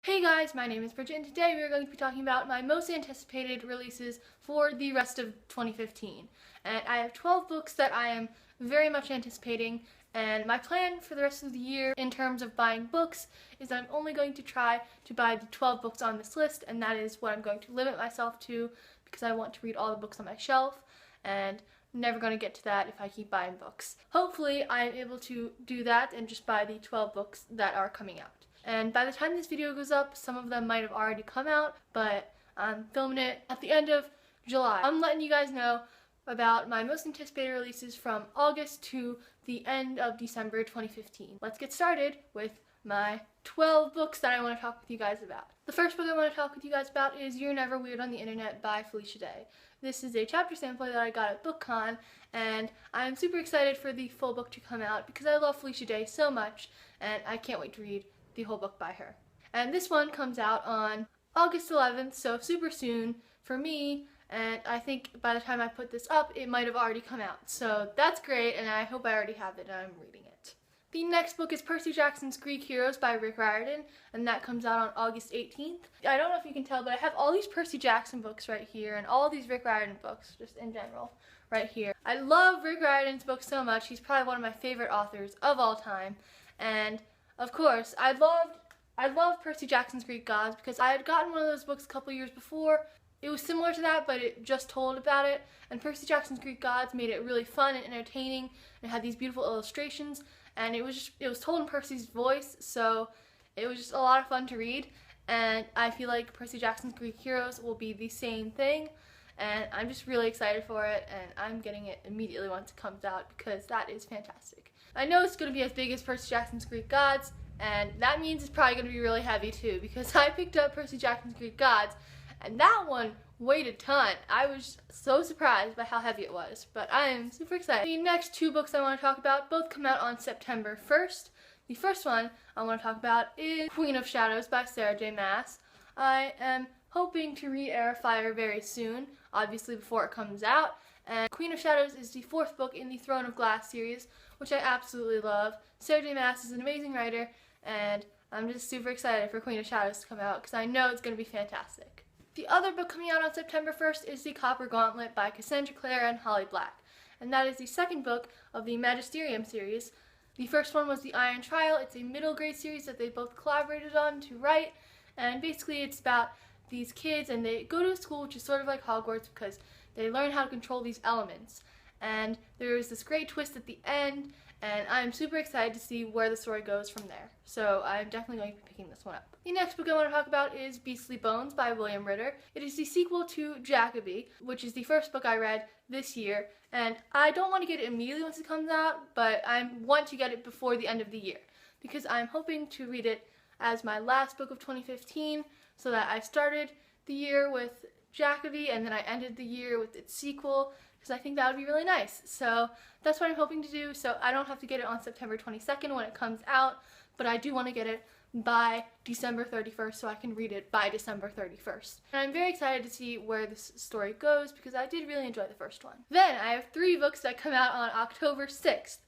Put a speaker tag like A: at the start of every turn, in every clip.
A: Hey guys, my name is Bridget and today we are going to be talking about my most anticipated releases for the rest of 2015. And I have 12 books that I am very much anticipating, and my plan for the rest of the year in terms of buying books is I'm only going to try to buy the 12 books on this list, and that is what I'm going to limit myself to because I want to read all the books on my shelf, and I'm never going to get to that if I keep buying books. Hopefully I'm able to do that and just buy the 12 books that are coming out. And by the time this video goes up, some of them might have already come out, but I'm filming it at the end of July. I'm letting you guys know about my most anticipated releases from August to the end of December 2015. Let's get started with my 12 books that I want to talk with you guys about. The first book I want to talk with you guys about is You're Never Weird on the Internet by Felicia. This is a chapter sampler that I got at BookCon, and I'm super excited for the full book to come out because I love Felicia so much, and I can't wait to read the whole book by her. And this one comes out on August 11th, so super soon for me, and I think by the time I put this up it might have already come out, so that's great, and I hope I already have it and I'm reading it. The next book is Percy Jackson's Greek Heroes by Riordan, and that comes out on August 18th. I don't know if you can tell, but I have all these Percy Jackson books right here and all these Riordan books just in general right here. I love Riordan's books so much. He's probably one of my favorite authors of all time, and of course, I love Percy Jackson's Greek Gods because I had gotten one of those books a couple years before. It was similar to that, but it just told about it, and Percy Jackson's Greek Gods made it really fun and entertaining, and had these beautiful illustrations, and it was told in Percy's voice, so it was just a lot of fun to read, and I feel like Percy Jackson's Greek Heroes will be the same thing, and I'm just really excited for it, and I'm getting it immediately once it comes out because that is fantastic. I know it's going to be as big as Percy Jackson's Greek Gods, and that means it's probably going to be really heavy too, because I picked up Percy Jackson's Greek Gods, and that one weighed a ton. I was so surprised by how heavy it was, but I am super excited. The next two books I want to talk about both come out on September 1st. The first one I want to talk about is Queen of Shadows by Sarah J. Maas. I am hoping to read Heir of Fire very soon, obviously before it comes out. And Queen of Shadows is the fourth book in the Throne of Glass series, which I absolutely love. Sarah J. Maas is an amazing writer, and I'm just super excited for Queen of Shadows to come out because I know it's going to be fantastic. The other book coming out on September 1st is The Copper Gauntlet by Cassandra, Clare, and Holly Black, and that is the second book of the Magisterium series. The first one was The Iron Trial. It's a middle grade series that they both collaborated on to write, and basically it's about these kids, and they go to a school which is sort of like Hogwarts because they learn how to control these elements. And there is this great twist at the end, and I'm super excited to see where the story goes from there. So I'm definitely going to be picking this one up. The next book I want to talk about is Beastly Bones by William Ritter. It is the sequel to Jacoby, which is the first book I read this year, and I don't want to get it immediately once it comes out, but I want to get it before the end of the year because I'm hoping to read it as my last book of 2015 so that I started the year with Jacoby and then I ended the year with its sequel, because I think that would be really nice. So that's what I'm hoping to do, so I don't have to get it on September 22nd when it comes out, but I do want to get it by December 31st so I can read it by December 31st. And I'm very excited to see where this story goes because I did really enjoy the first one. Then I have three books that come out on October 6th,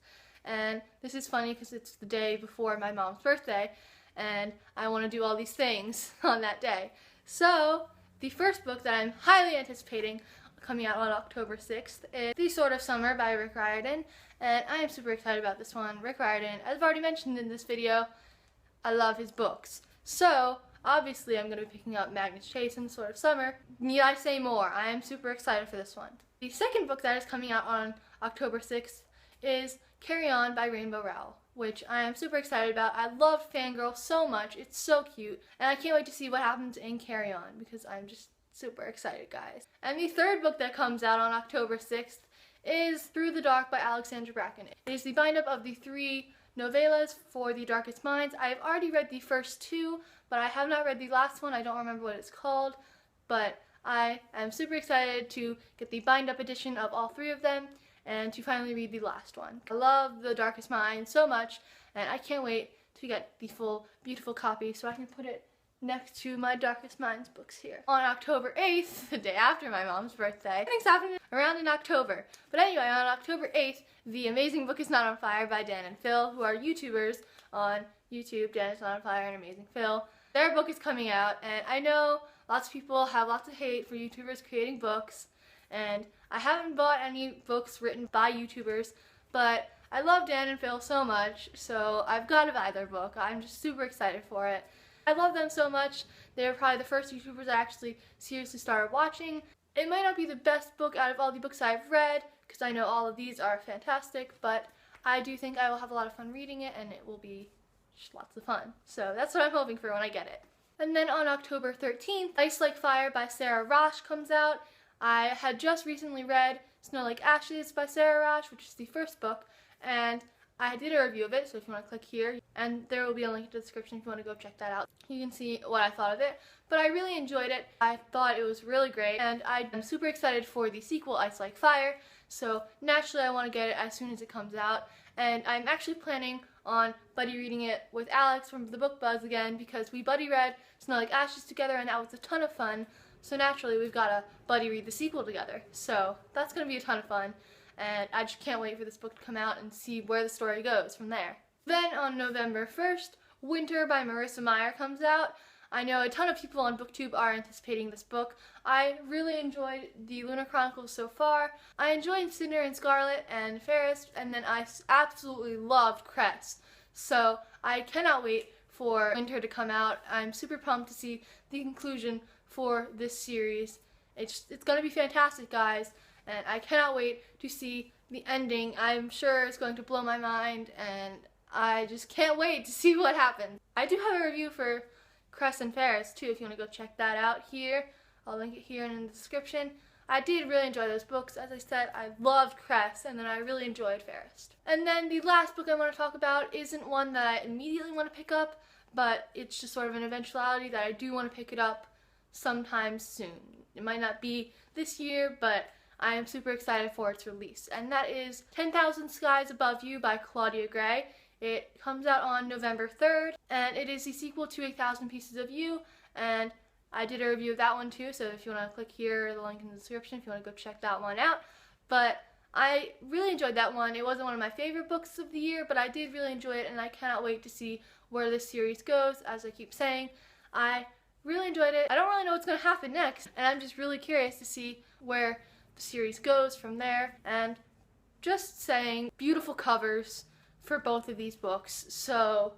A: and this is funny because it's the day before my mom's birthday, and I want to do all these things on that day. So the first book that I'm highly anticipating coming out on October 6th is The Sword of Summer by Rick Riordan, and I am super excited about this one. Rick Riordan, as I've already mentioned in this video, I love his books. So obviously I'm going to be picking up Magnus Chase and The Sword of Summer. Need I say more? I am super excited for this one. The second book that is coming out on October 6th is Carry On by Rainbow Rowell, which I am super excited about. I love Fangirl so much. It's so cute, and I can't wait to see what happens in Carry On because I'm just super excited, guys. And the third book that comes out on October 6th is Through the Dark by Alexandra Bracken. It is the bind-up of the three novellas for The Darkest Minds. I have already read the first two, but I have not read the last one. I don't remember what it's called, but I am super excited to get the bind-up edition of all three of them and to finally read the last one. I love The Darkest Minds so much, and I can't wait to get the full, beautiful copy so I can put it next to my Darkest Minds books here. On October 8th, the day after my mom's birthday, things happening around in October. But anyway, on October 8th, The Amazing Book Is Not on Fire by Dan and Phil, who are YouTubers on YouTube. Dan is Not on Fire and Amazing Phil. their book is coming out, and I know lots of people have lots of hate for YouTubers creating books, and I haven't bought any books written by YouTubers, but I love Dan and Phil so much, so I've got to buy their book. I'm just super excited for it. I love them so much. They're probably the first YouTubers I actually seriously started watching. It might not be the best book out of all the books I've read, because I know all of these are fantastic, but I do think I will have a lot of fun reading it, and it will be just lots of fun. So that's what I'm hoping for when I get it. And then on October 13th, Ice Like Fire by Sarah Rosh comes out. I had just recently read Snow Like Ashes by Sarah Rosh, which is the first book, and I did a review of it, so if you want to click here, and there will be a link in the description if you want to go check that out. You can see what I thought of it, but I really enjoyed it. I thought it was really great, and I'm super excited for the sequel, Ice Like Fire, so naturally I want to get it as soon as it comes out, and I'm actually planning on buddy reading it with Alex from the Book Buzz again, because we buddy read Snow Like Ashes together, and that was a ton of fun, so naturally we've got to buddy read the sequel together, so that's going to be a ton of fun. And I just can't wait for this book to come out and see where the story goes from there. Then on November 1st, Winter by Marissa Meyer comes out. I know a ton of people on BookTube are anticipating this book. I really enjoyed the Lunar Chronicles so far. I enjoyed Cinder and Scarlet and Ferris, and then I absolutely loved Cress. So I cannot wait for Winter to come out. I'm super pumped to see the conclusion for this series. It's going to be fantastic, guys. And I cannot wait to see the ending. I'm sure it's going to blow my mind, and I just can't wait to see what happens. I do have a review for Cress and Ferris too, if you want to go check that out here. I'll link it here in the description. I did really enjoy those books. As I said, I loved Cress, and then I really enjoyed Ferris. And then the last book I want to talk about isn't one that I immediately want to pick up, but it's just sort of an eventuality that I do want to pick it up sometime soon. It might not be this year, but I am super excited for its release, and that is 10,000 Skies Above You by Claudia Gray. It comes out on November 3rd, and it is the sequel to 8,000 Pieces of You, and I did a review of that one too, so if you want to click here, the link in the description if you want to go check that one out. But I really enjoyed that one. It wasn't one of my favorite books of the year, but I did really enjoy it, and I cannot wait to see where this series goes. As I keep saying, I really enjoyed it. I don't really know what's going to happen next, and I'm just really curious to see where the series goes from there. And just saying, beautiful covers for both of these books, so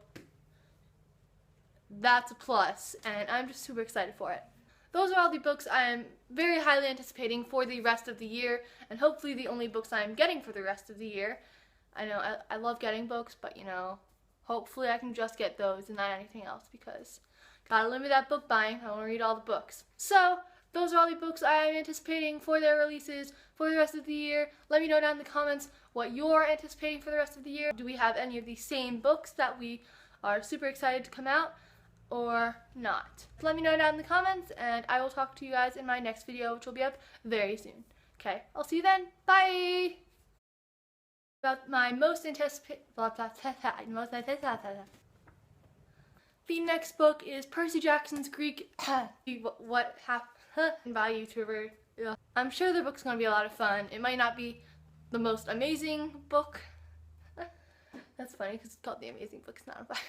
A: that's a plus, and I'm just super excited for it. Those are all the books I am very highly anticipating for the rest of the year, and hopefully the only books I am getting for the rest of the year. I know I love getting books, but you know, hopefully I can just get those and not anything else, because gotta limit that book buying. I want to read all the books. So those are all the books I am anticipating for their releases for the rest of the year. Let me know down in the comments what you're anticipating for the rest of the year. Do we have any of the same books that we are super excited to come out, or not? Let me know down in the comments, and I will talk to you guys in my next video, which will be up very soon. Okay, I'll see you then. Bye! About my most anticipated... The next book is Percy Jackson's Greek... What happened by YouTuber. I'm sure the book's going to be a lot of fun. It might not be the most amazing book. That's funny because it's called The Amazing Book. It's not a book.